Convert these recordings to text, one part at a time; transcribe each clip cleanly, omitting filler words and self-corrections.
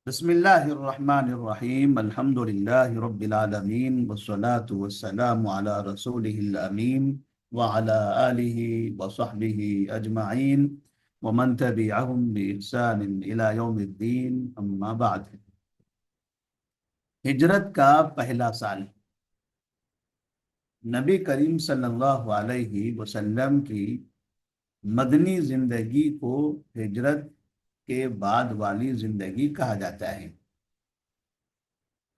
بسم اللہ الرحمن الرحیم الحمد للہ رب العالمین والصلاة والسلام علی رسولہ الامین وعلی آلہ وصحبہ اجمعین ومن تبعہم بإحسان الى یوم الدین اما بعد۔ ہجرت کا پہلا سال، نبی کریم صلی اللہ علیہ وسلم کی مدنی زندگی کو ہجرت کے بعد والی زندگی کہا جاتا ہے۔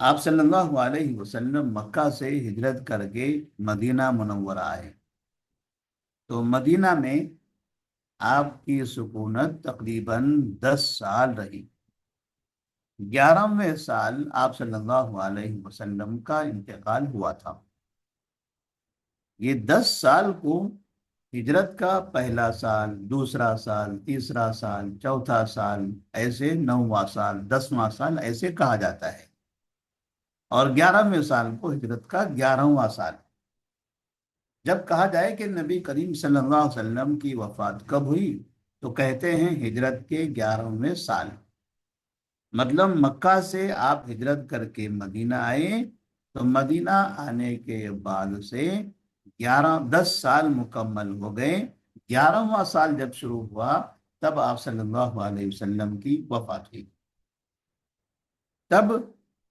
آپ صلی اللہ علیہ وسلم مکہ سے ہجرت کر کے مدینہ منورہ آئے، تو مدینہ میں آپ کی سکونت تقریباً 10 سال رہی۔ 11ویں سال آپ صلی اللہ علیہ وسلم کا انتقال ہوا تھا۔ یہ 10 سال کو ہجرت کا پہلا سال، دوسرا سال، تیسرا سال، چوتھا سال، ایسے 9واں سال، 10واں سال ایسے کہا جاتا ہے، اور 11ویں سال کو ہجرت کا 11واں سال۔ جب کہا جائے کہ نبی کریم صلی اللہ علیہ وسلم کی وفات کب ہوئی تو کہتے ہیں ہجرت کے 11ویں سال، مطلب مکہ سے آپ ہجرت کر کے مدینہ آئے تو مدینہ آنے کے بعد سے 10 سال مکمل ہو گئے۔ 11واں سال جب شروع ہوا تب آپ صلی اللہ علیہ وسلم کی وفات ہوئی۔ تب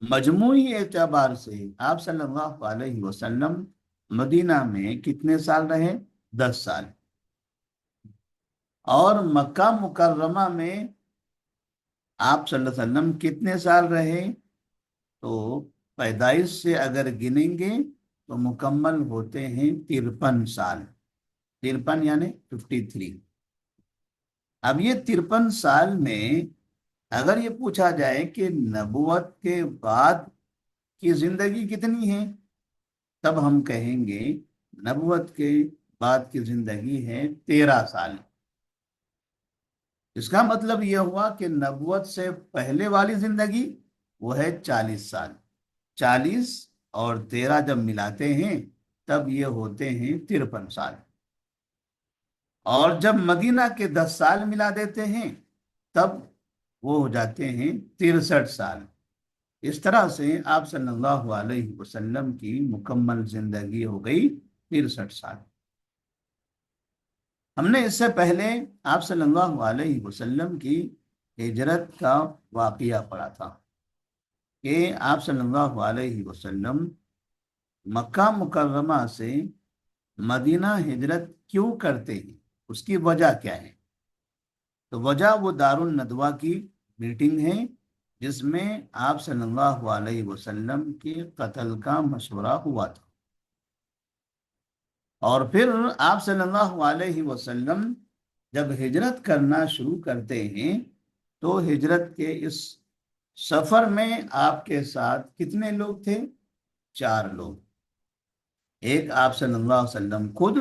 مجموعی اعتبار سے آپ صلی اللہ علیہ وسلم مدینہ میں کتنے سال رہے؟ 10 سال۔ اور مکہ مکرمہ میں آپ صلی اللہ علیہ وسلم کتنے سال رہے؟ تو پیدائش سے اگر گنیں گے تو مکمل ہوتے ہیں 53 سال۔ 53 یعنی 53۔ اب یہ 53 سال میں اگر یہ پوچھا جائے کہ نبوت کے بعد کی زندگی کتنی ہے، تب ہم کہیں گے نبوت کے بعد کی زندگی ہے 13 سال۔ اس کا مطلب یہ ہوا کہ نبوت سے پہلے والی زندگی وہ ہے 40 سال۔ 40 اور 13 جب ملاتے ہیں تب یہ ہوتے ہیں 53 سال، اور جب مدینہ کے 10 سال ملا دیتے ہیں تب وہ ہو جاتے ہیں 63 سال۔ اس طرح سے آپ صلی اللہ علیہ وسلم کی مکمل زندگی ہو گئی 63 سال۔ ہم نے اس سے پہلے آپ صلی اللہ علیہ وسلم کی ہجرت کا واقعہ پڑھا تھا کہ آپ صلی اللہ علیہ وسلم مکہ مکرمہ سے مدینہ ہجرت کیوں کرتے ہیں، اس کی وجہ کیا ہے؟ تو وجہ وہ دار الندوہ کی میٹنگ ہے جس میں آپ صلی اللہ علیہ وسلم کے قتل کا مشورہ ہوا تھا، اور پھر آپ صلی اللہ علیہ وسلم جب ہجرت کرنا شروع کرتے ہیں تو ہجرت کے اس سفر میں آپ کے ساتھ کتنے لوگ تھے؟ 4 لوگ۔ ایک آپ صلی اللہ علیہ وسلم خود،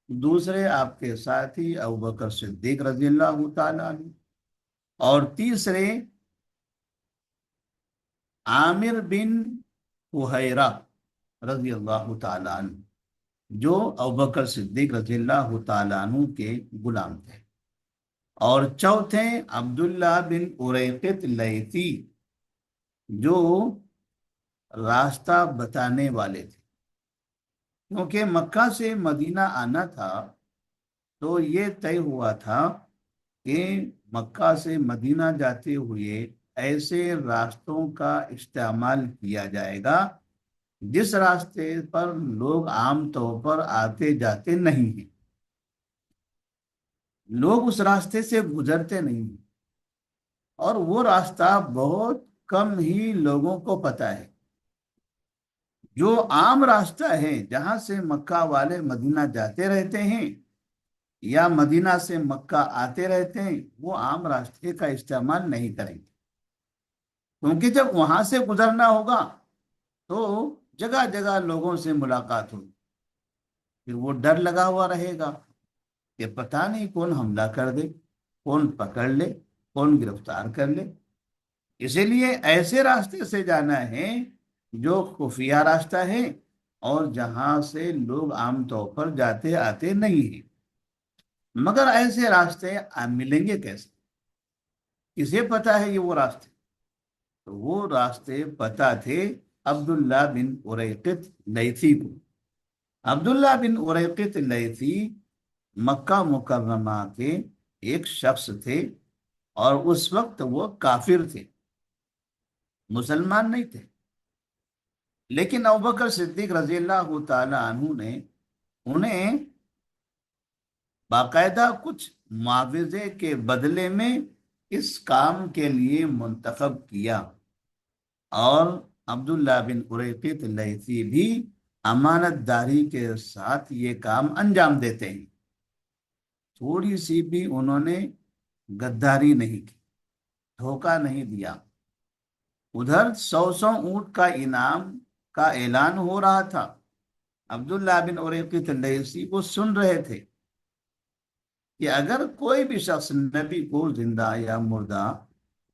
دوسرے آپ کے ساتھی ابوبکر صدیق رضی اللہ تعالیٰ عنہ، اور تیسرے عامر بن فہیرہ رضی اللہ تعالیٰ عنہ، جو ابوبکر صدیق رضی اللہ تعالیٰ عنہ کے غلام تھے، اور چوتھے عبداللہ بن اریقط لیثی، جو راستہ بتانے والے تھے، کیونکہ مکہ سے مدینہ آنا تھا تو یہ طے ہوا تھا کہ مکہ سے مدینہ جاتے ہوئے ایسے راستوں کا استعمال کیا جائے گا جس راستے پر لوگ عام طور پر آتے جاتے نہیں ہیں، لوگ اس راستے سے گزرتے نہیں ہیں، اور وہ راستہ بہت کم ہی لوگوں کو پتہ ہے۔ جو عام راستہ ہے جہاں سے مکہ والے مدینہ جاتے رہتے ہیں یا مدینہ سے مکہ آتے رہتے ہیں، وہ عام راستے کا استعمال نہیں کریں گے، کیونکہ جب وہاں سے گزرنا ہوگا تو جگہ جگہ لوگوں سے ملاقات ہوگی، پھر وہ ڈر لگا ہوا رہے گا کہ پتہ نہیں کون حملہ کر دے، کون پکڑ لے، کون گرفتار کر لے۔ اسی لیے ایسے راستے سے جانا ہے جو خفیہ راستہ ہے اور جہاں سے لوگ عام طور پر جاتے آتے نہیں ہیں۔ مگر ایسے راستے ملیں گے کیسے؟ کسے پتہ ہے یہ وہ راستے؟ تو وہ راستے پتہ تھے عبداللہ بن اریقط لیثی کو۔ عبداللہ بن اریقط لیثی مکہ مکرمہ کے ایک شخص تھے، اور اس وقت وہ کافر تھے، مسلمان نہیں تھے، لیکن ابوبکر صدیق رضی اللہ تعالی عنہ نے انہیں باقاعدہ کچھ معاوضے کے بدلے میں اس کام کے لیے منتخب کیا، اور عبداللہ بن اریقط لیثی بھی امانت داری کے ساتھ یہ کام انجام دیتے ہیں۔ تھوڑی سی بھی انہوں نے غداری نہیں کی، دھوکہ نہیں دیا۔ ادھر 100 اونٹ کا انعام کا اعلان ہو رہا تھا، عبداللہ بن اریقط لیثی وہ سن رہے تھے کہ اگر کوئی بھی شخص نبی کو زندہ یا مردہ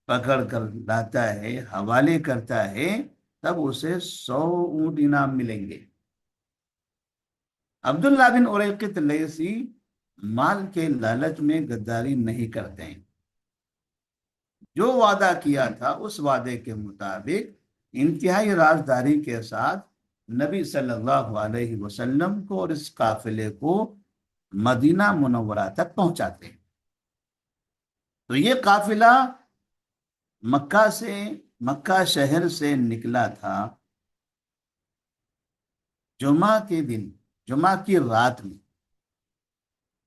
پکڑ کر لاتا ہے، حوالے کرتا ہے، تب اسے 100 اونٹ انعام ملیں گے۔ عبداللہ بن اریقط لیثی مال کے لالچ میں غداری نہیں کرتے ہیں، جو وعدہ کیا تھا اس وعدے کے مطابق انتہائی رازداری کے ساتھ نبی صلی اللہ علیہ وسلم کو اور اس قافلے کو مدینہ منورہ تک پہنچاتے ہیں۔ تو یہ قافلہ مکہ شہر سے نکلا تھا جمعہ کے دن، جمعہ کی رات میں۔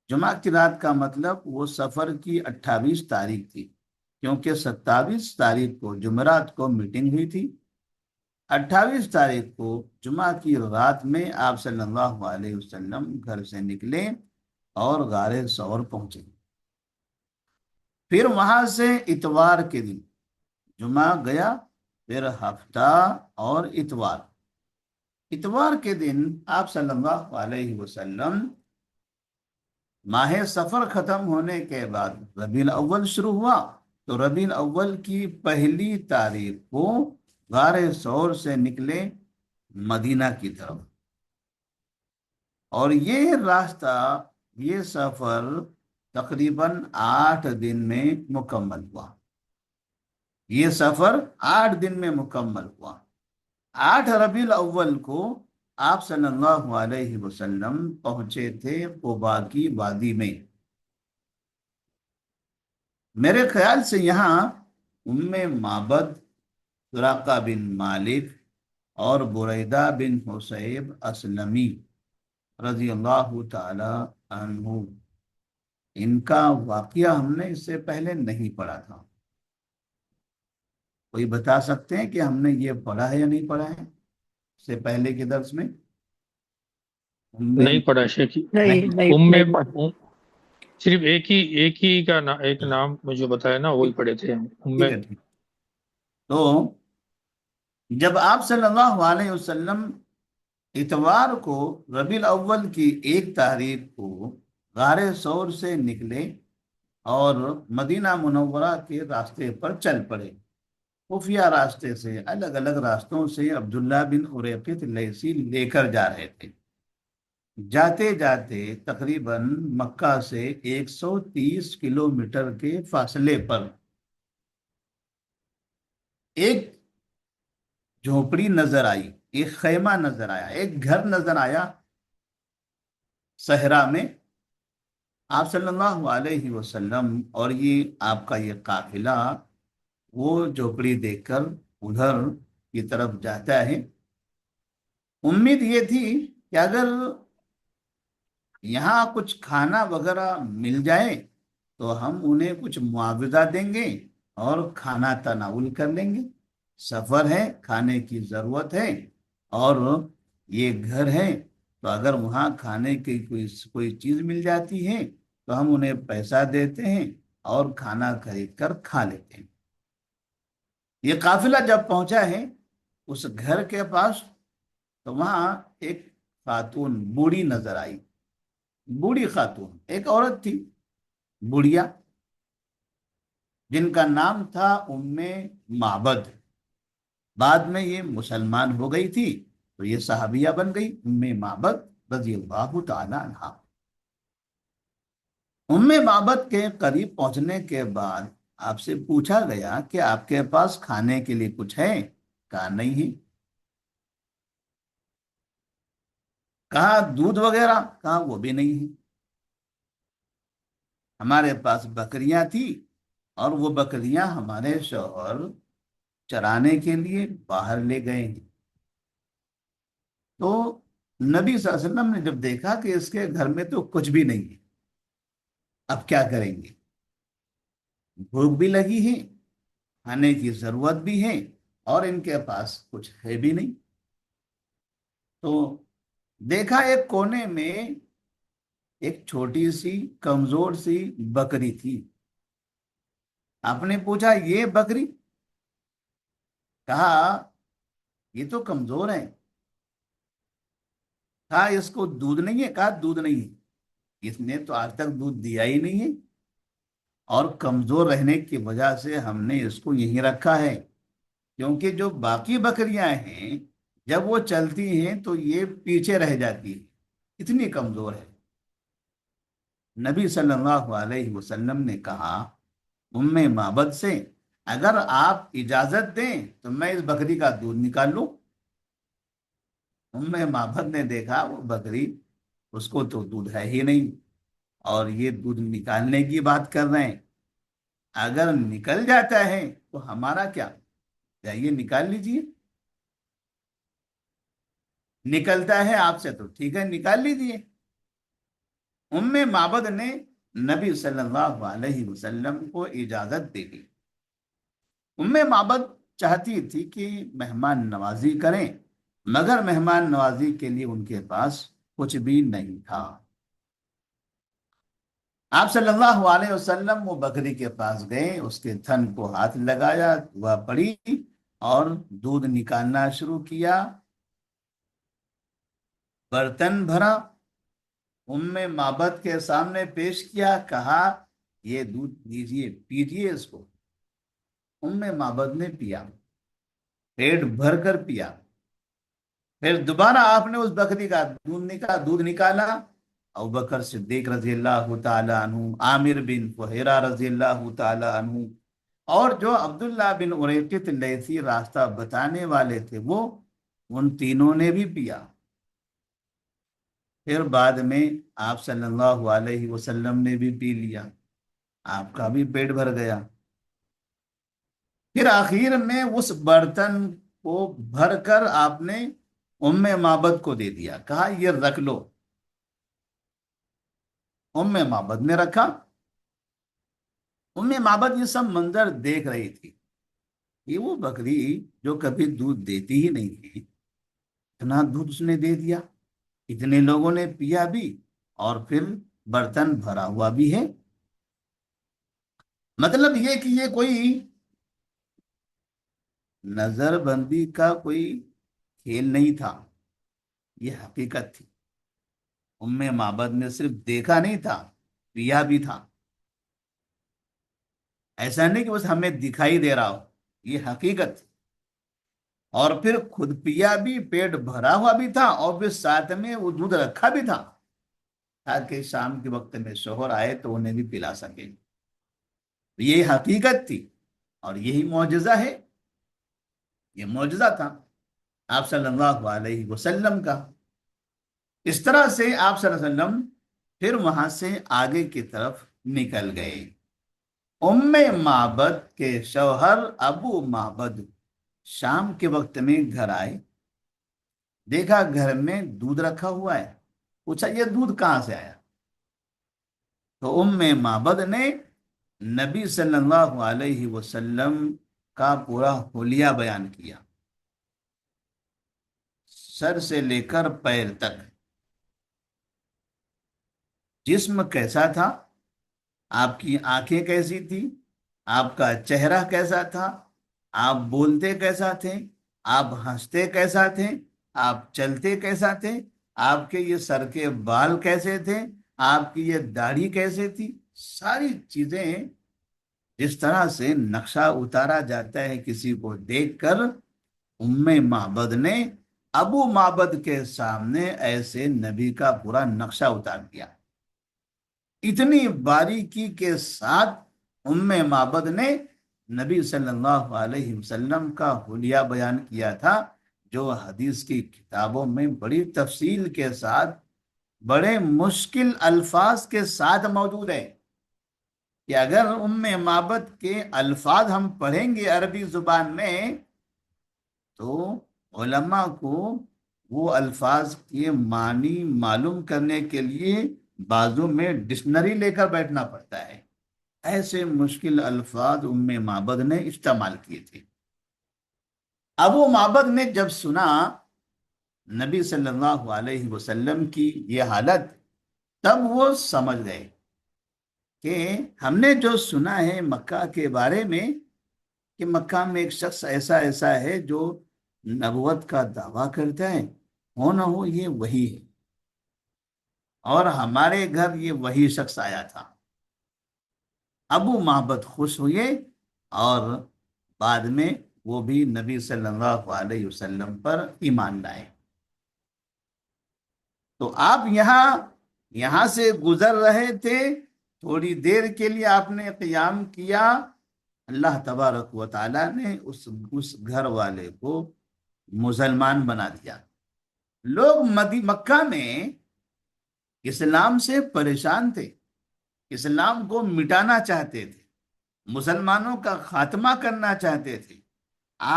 جمعہ کی رات کا مطلب وہ سفر کی 28 تاریخ تھی، کیونکہ 27 تاریخ کو جمعرات کو میٹنگ ہوئی تھی۔ 28 تاریخ کو جمعہ کی رات میں آپ صلی اللہ علیہ وسلم گھر سے نکلے اور غار ثور پہنچے۔ پھر وہاں سے اتوار کے دن جمعہ گیا، پھر ہفتہ اور اتوار کے دن آپ صلی اللہ علیہ وسلم ماہ سفر ختم ہونے کے بعد ربیع الاول شروع ہوا، تو ربیع الاول کی پہلی تاریخ کو غار ثور سے نکلے مدینہ کی طرف، اور یہ راستہ، یہ سفر تقریباً 8 دن میں مکمل ہوا۔ یہ سفر 8 دن میں مکمل ہوا۔ 8 ربیع الاول کو آپ صلی اللہ علیہ وسلم پہنچے تھے قباء کی وادی میں۔ میرے خیال سے یہاں ام معبد، سراقہ بن مالک اور بریدہ بن حصیب اسلمی رضی اللہ تعالی عنہ، ان کا واقعہ ہم نے اس سے پہلے نہیں پڑھا تھا۔ کوئی بتا سکتے ہیں کہ ہم نے یہ پڑھا ہے یا نہیں پڑھا ہے اس سے پہلے کے درس میں؟ نہیں پڑھا شیخ، نہیں صرف ایک ہی کا ایک نام جو بتایا نا وہی پڑھے تھے ہم۔ ٹھیک ہے، ٹھیک۔ تو جب آپ صلی اللہ علیہ وسلم اتوار کو ربیع الاول کی 1 تاریخ کو غار ثور سے نکلے اور مدینہ منورہ کے راستے پر چل پڑے، خفیہ راستے سے، الگ الگ راستوں سے عبداللہ بن اریقط لیثی لے کر جا رہے تھے۔ جاتے جاتے تقریباً مکہ سے 130 کلومیٹر کے فاصلے پر ایک جھونپڑی نظر آئی، ایک خیمہ نظر آیا، ایک گھر نظر آیا صحرا میں۔ آپ صلی اللہ علیہ وسلم اور یہ آپ کا یہ قافلہ وہ جھونپڑی دیکھ کر ادھر کی طرف جاتا ہے۔ امید یہ تھی کہ اگر یہاں کچھ کھانا وغیرہ مل جائے تو ہم انہیں کچھ معاوضہ دیں گے اور کھانا تناول کر لیں گے۔ سفر ہے، کھانے کی ضرورت ہے، اور یہ گھر ہے، تو اگر وہاں کھانے کی کوئی چیز مل جاتی ہے تو ہم انہیں پیسہ دیتے ہیں اور کھانا خرید کر کھا لیتے ہیں۔ یہ قافلہ جب پہنچا ہے اس گھر کے پاس، تو وہاں ایک خاتون بوڑھی نظر آئی، بوڑھی خاتون، ایک عورت تھی بوڑھیا، جن کا نام تھا ام معبد۔ بعد میں یہ مسلمان ہو گئی تھی تو یہ صحابیہ بن گئی، ام معبد رضی اللہ تعالی عنہا۔ ام معبد کے قریب پہنچنے کے بعد آپ سے پوچھا گیا کہ آپ کے پاس کھانے کے لیے کچھ ہے؟ کہا نہیں ہے۔ کہا دودھ وغیرہ؟ کہا وہ بھی نہیں ہے۔ ہمارے پاس بکریاں تھی اور وہ بکریاں ہمارے شوہر چرانے کے لیے باہر لے گئے ہیں۔ تو نبی صلی اللہ علیہ وسلم نے جب دیکھا کہ اس کے گھر میں تو کچھ بھی نہیں ہے، اب کیا کریں گے؟ بھوک بھی لگی ہے، کھانے کی ضرورت بھی ہے، اور ان کے پاس کچھ ہے بھی نہیں۔ تو دیکھا ایک کونے میں ایک چھوٹی سی کمزور سی بکری تھی۔ آپ نے پوچھا یہ بکری؟ کہا یہ تو کمزور ہے۔ کہا اس کو دودھ نہیں ہے؟ کہا دودھ نہیں ہے، اس نے تو آج تک دودھ دیا ہی نہیں ہے، اور کمزور رہنے کی وجہ سے ہم نے اس کو یہیں رکھا ہے، کیونکہ جو باقی بکریاں ہیں جب وہ چلتی ہیں تو یہ پیچھے رہ جاتی ہے، اتنی کمزور ہے۔ نبی صلی اللہ علیہ وسلم نے کہا ام معبد سے، اگر آپ اجازت دیں تو میں اس بکری کا دودھ نکال لوں۔ ام معبد نے دیکھا وہ بکری، اس کو تو دودھ ہے ہی نہیں، اور یہ دودھ نکالنے کی بات کر رہے ہیں۔ اگر نکل جاتا ہے تو ہمارا کیا؟ جائیے نکال لیجیے، نکلتا ہے آپ سے تو ٹھیک ہے، نکال لیجیے۔ ام معبد نے نبی صلی اللہ علیہ وسلم کو اجازت دے دی۔ ام معبد چاہتی تھی کہ مہمان نوازی کریں، مگر مہمان نوازی کے لیے ان کے پاس کچھ بھی نہیں تھا۔ آپ صلی اللہ علیہ وسلم وہ بکری کے پاس گئے، اس کے تھن کو ہاتھ لگایا، دعا پڑی اور دودھ نکالنا شروع کیا۔ برتن بھرا، ام معبد کے سامنے پیش کیا، کہا یہ دودھ لیجیے، پیجیے اس کو۔ ام معبد نے پیا، پیٹ بھر کر پیا۔ پھر دوبارہ آپ نے اس بکری کا دودھ نکالا۔ ابوبکر صدیق رضی اللہ تعالی عنہ، عامر بن فہیرہ رضی اللہ تعالی عنہ، اور جو عبداللہ بن اریقط لیثی راستہ بتانے والے تھے، وہ ان تینوں نے بھی پیا۔ پھر بعد میں آپ صلی اللہ علیہ وسلم نے بھی پی لیا، آپ کا بھی پیٹ بھر گیا۔ پھر آخر میں اس برتن کو بھر کر آپ نے ام معبد کو دے دیا، کہا یہ رکھ لو۔ ام معبد نے رکھا۔ ام معبد یہ سب منظر دیکھ رہی تھی، یہ وہ بکری جو کبھی دودھ دیتی ہی نہیں ہے، اتنا دودھ اس نے دے دیا، اتنے لوگوں نے پیا بھی، اور پھر برتن بھرا ہوا بھی ہے۔ مطلب یہ کہ یہ کوئی نظر بندی کا کوئی کھیل نہیں تھا، یہ حقیقت تھی۔ ام معبد نے صرف دیکھا نہیں تھا، پیا بھی تھا۔ ایسا نہیں کہ بس ہمیں دکھائی دے رہا ہو، یہ حقیقت تھی۔ اور پھر خود پیا بھی، پیٹ بھرا ہوا بھی تھا، اور پھر ساتھ میں وہ دودھ رکھا بھی تھا تاکہ شام کے وقت میں شوہر آئے تو انہیں بھی پلا سکے۔ یہ حقیقت تھی، اور یہی معجزہ ہے، یہ معجزہ تھا آپ صلی اللہ علیہ وسلم کا۔ اس طرح سے آپ صلی اللہ علیہ وسلم پھر وہاں سے آگے کی طرف نکل گئے۔ ام معبد کے شوہر ابو معبد شام کے وقت میں گھر آئے، دیکھا گھر میں دودھ رکھا ہوا ہے، پوچھا یہ دودھ کہاں سے آیا؟ تو ام معبد نے نبی صلی اللہ علیہ وسلم کا پورا حلیہ بیان کیا، سر سے لے کر پیر تک۔ جسم کیسا تھا، آپ کی آنکھیں کیسی تھی، آپ کا چہرہ کیسا تھا، آپ بولتے کیسا تھے، آپ ہنستے کیسا تھے، آپ چلتے کیسا تھے، آپ کے یہ سر کے بال کیسے تھے، آپ کی یہ داڑھی کیسے تھی، ساری چیزیں جس طرح سے نقشہ اتارا جاتا ہے کسی کو دیکھ کر، ام معبد نے ابو معبد کے سامنے ایسے نبی کا پورا نقشہ اتار دیا، اتنی باریکی کے ساتھ ام معبد نے نبی صلی اللہ علیہ وسلم کا حلیہ بیان کیا تھا، جو حدیث کی کتابوں میں بڑی تفصیل کے ساتھ، بڑے مشکل الفاظ کے ساتھ موجود ہے، کہ اگر ام معبد کے الفاظ ہم پڑھیں گے عربی زبان میں تو علماء کو وہ الفاظ کے معنی معلوم کرنے کے لیے بازو میں ڈکشنری لے کر بیٹھنا پڑتا ہے۔ ایسے مشکل الفاظ ام معبد نے استعمال کیے تھے۔ ابو معبد نے جب سنا نبی صلی اللہ علیہ وسلم کی یہ حالت، تب وہ سمجھ گئے کہ ہم نے جو سنا ہے مکہ کے بارے میں، کہ مکہ میں ایک شخص ایسا ایسا ہے جو نبوت کا دعویٰ کرتا ہے، ہو نہ ہو یہ وہی ہے، اور ہمارے گھر یہ وہی شخص آیا تھا۔ ابو معبد خوش ہوئے، اور بعد میں وہ بھی نبی صلی اللہ علیہ وسلم پر ایمان لائے۔ تو آپ یہاں سے گزر رہے تھے، تھوڑی دیر کے لیے آپ نے قیام کیا، اللہ تبارک و تعالیٰ نے اس گھر والے کو مسلمان بنا دیا۔ لوگ مکہ میں اسلام سے پریشان تھے، اسلام کو مٹانا چاہتے تھے، مسلمانوں کا خاتمہ کرنا چاہتے تھے۔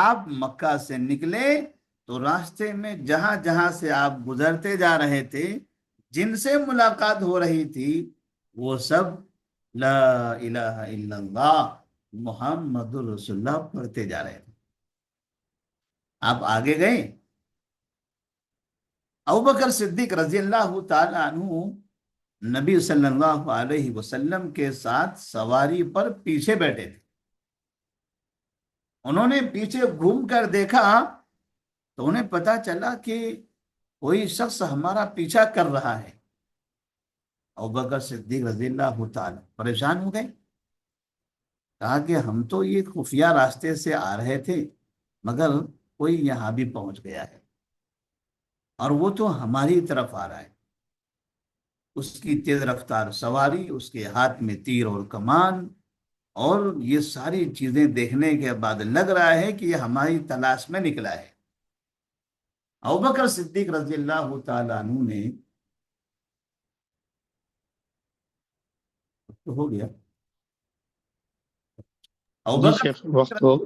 آپ مکہ سے نکلے تو راستے میں جہاں جہاں سے آپ گزرتے جا رہے تھے، جن سے ملاقات ہو رہی تھی، وہ سب لا الہ الا اللہ محمد رسول اللہ پڑھتے جا رہے تھے۔ آپ آگے گئے، ابوبکر صدیق رضی اللہ تعالی عنہ نبی صلی اللہ علیہ وسلم کے ساتھ سواری پر پیچھے بیٹھے تھے۔ انہوں نے پیچھے گھوم کر دیکھا تو انہیں پتا چلا کہ کوئی شخص ہمارا پیچھا کر رہا ہے۔ ابوبکر صدیق رضی اللہ تعالی پریشان ہو گئے، کہا کہ ہم تو یہ خفیہ راستے سے آ رہے تھے، مگر کوئی یہاں بھی پہنچ گیا ہے، اور وہ تو ہماری طرف آ رہا ہے۔ اس کی تیز رفتار سواری، اس کے ہاتھ میں تیر اور کمان، اور یہ ساری چیزیں دیکھنے کے بعد لگ رہا ہے کہ یہ ہماری تلاش میں نکلا ہے۔ ابوبکر صدیق رضی اللہ تعالیٰ عنہ نے تو ہو گیا جی شیخ، وقت ہو۔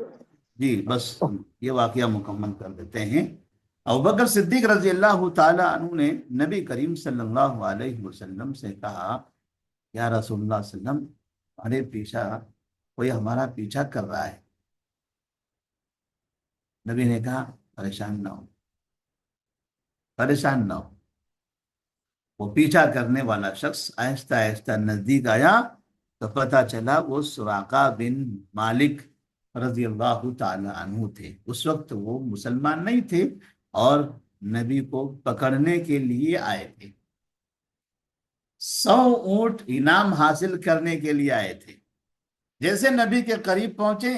جی بس یہ واقعہ مکمل کر دیتے ہیں۔ ابوبکر صدیق رضی اللہ تعالیٰ عنہ نے نبی کریم صلی اللہ علیہ وسلم سے کہا، یا رسول اللہ صلی اللہ علیہ وسلم، ہمارے پیچھا کوئی ہمارا پیچھا کر رہا ہے۔ نبی نے کہا پریشان نہ ہو، پریشان نہ ہو۔ وہ پیچھا کرنے والا شخص آہستہ آہستہ نزدیک آیا تو پتہ چلا وہ سراقہ بن مالک رضی اللہ تعالی عنہ تھے۔ اس وقت وہ مسلمان نہیں تھے اور نبی کو پکڑنے کے لیے آئے تھے، 100 اونٹ انعام حاصل کرنے کے لیے آئے تھے۔ جیسے نبی کے قریب پہنچے،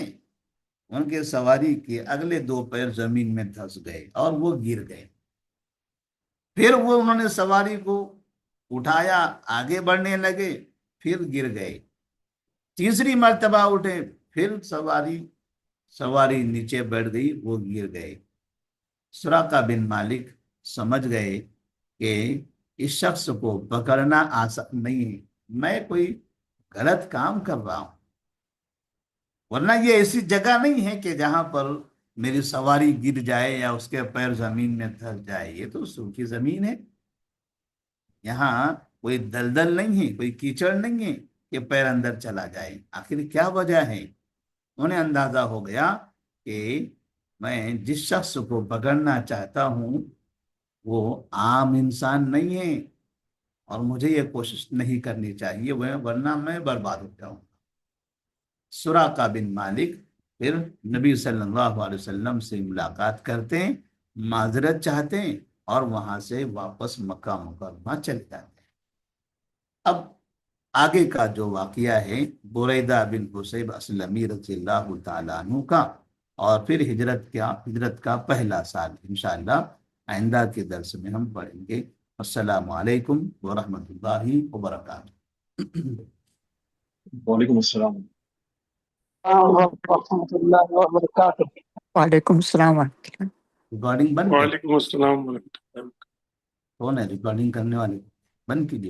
ان کے سواری کے اگلے 2 پیر زمین میں دھس گئے اور وہ گر گئے۔ پھر انہوں نے سواری کو اٹھایا، آگے بڑھنے لگے، پھر گر گئے۔ تیسری مرتبہ اٹھے، پھر سواری نیچے بیٹھ گئی، وہ گر گئے۔ سراقہ بن مالک سمجھ گئے کہ اس شخص کو پکڑنا آسان نہیں ہے، میں کوئی غلط کام کر رہا ہوں، ورنہ یہ ایسی جگہ نہیں ہے کہ جہاں پر میری سواری گر جائے یا اس کے پیر زمین میں دھس جائے، یہ تو سوکھی زمین ہے، یہاں کوئی دلدل نہیں ہے، کوئی کیچڑ نہیں ہے کہ پیر اندر چلا جائے۔ آخر کیا وجہ ہے؟ انہیں اندازہ ہو گیا کہ میں جس شخص کو پکڑنا چاہتا ہوں وہ عام انسان نہیں ہے، اور مجھے یہ کوشش نہیں کرنی چاہیے، ورنہ میں برباد ہو جاؤں۔ سراقہ بن مالک پھر نبی صلی اللہ علیہ وسلم سے ملاقات کرتے ہیں، معذرت چاہتے ہیں، اور وہاں سے واپس مکہ مکرمہ چلے جاتے ہیں۔ اب آگے کا جو واقعہ ہے بریدہ بن حصیب اسلمی رضی اللہ تعالیٰ عنہ کا، اور پھر ہجرت کا پہلا سال انشاءاللہ آئندہ کے درس میں ہم پڑھیں گے۔ السلام علیکم ورحمۃ اللہ وبرکاتہ۔ وعلیکم السلام۔ ورحمۃ اللہ وبرکاتہ. وعلیکم السلام ورحمۃ اللہ. ریکارڈنگ بند کر. وعلیکم السلام ورحمۃ اللہ. کون ہے ریکارڈنگ کرنے والے؟ بند کیجیے.